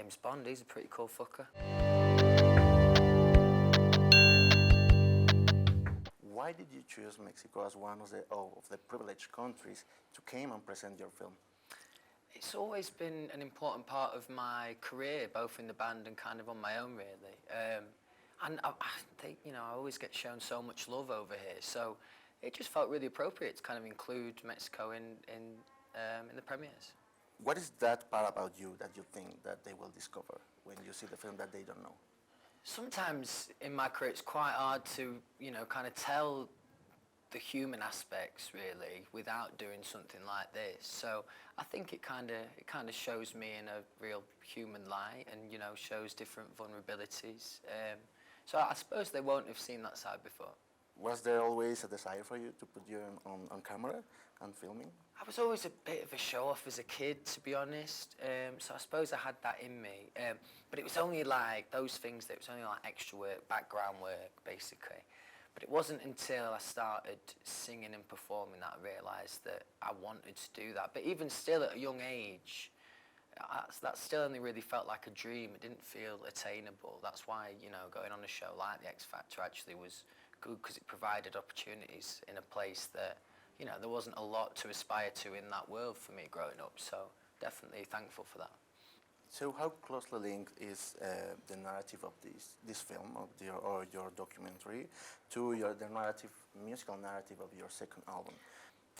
James Bond, he's a pretty cool fucker. Why did you choose Mexico as one of the privileged countries to come and present your film? It's always been an important part of my career, both in the band and kind of on my own, really. And I think, you know, I always get shown so much love over here, so it just felt really appropriate to kind of include Mexico in the premieres. What is that part about you that you think that they will discover when you see the film that they don't know? Sometimes in my career it's quite hard to, you know, kind of tell the human aspects really without doing something like this. So I think it kind of shows me in a real human light, and you know, shows different vulnerabilities. So I suppose they won't have seen that side before. Was there always a desire for you to put you on camera and filming? I was always a bit of a show-off as a kid, to be honest. So I suppose I had that in me. But it was only like those things that it was only like extra work, background work, basically. But it wasn't until I started singing and performing that I realised that I wanted to do that. But even still at a young age, that still only really felt like a dream. It didn't feel attainable. That's why, you know, going on a show like The X Factor actually was good, because it provided opportunities in a place that, you know, there wasn't a lot to aspire to in that world for me growing up. So definitely thankful for that. So how closely linked is the narrative of this film or your documentary to the musical narrative of your second album?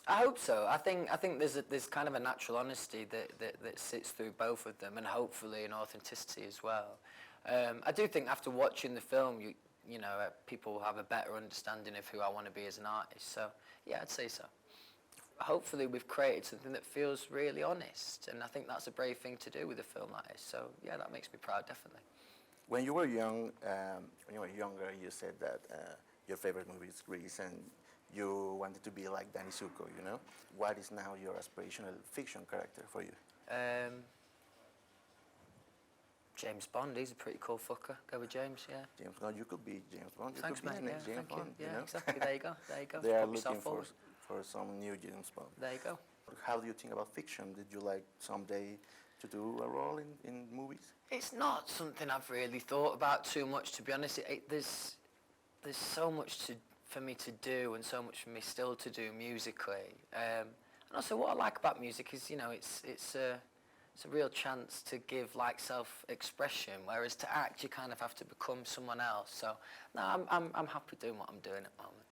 I hope so. I think there's kind of a natural honesty that sits through both of them, and hopefully an authenticity as well. I do think after watching the film, you know, people will have a better understanding of who I want to be as an artist. So yeah, I'd say so. Hopefully we've created something that feels really honest, and I think that's a brave thing to do with a film like this. So yeah, that makes me proud, definitely. When you were younger, you said that your favorite movie is Grease, and you wanted to be like Danny Zuko, you know? What is now your aspirational fiction character for you? James Bond, he's a pretty cool fucker. Go with James, yeah. James Bond, you could be James Bond. You Thanks, could be mate. the next Yeah, James thank Bond, you. you Yeah, know? exactly. There you go. There you go. They are Put yourself looking forward. for some new James Bond. There you go. How do you think about fiction? Did you like someday to do a role in movies? It's not something I've really thought about too much, to be honest. There's so much for me to do, and so much for me still to do musically. And also, what I like about music is, you know, it's a real chance to give like self-expression, whereas to act you kind of have to become someone else. So no, I'm happy doing what I'm doing at the moment.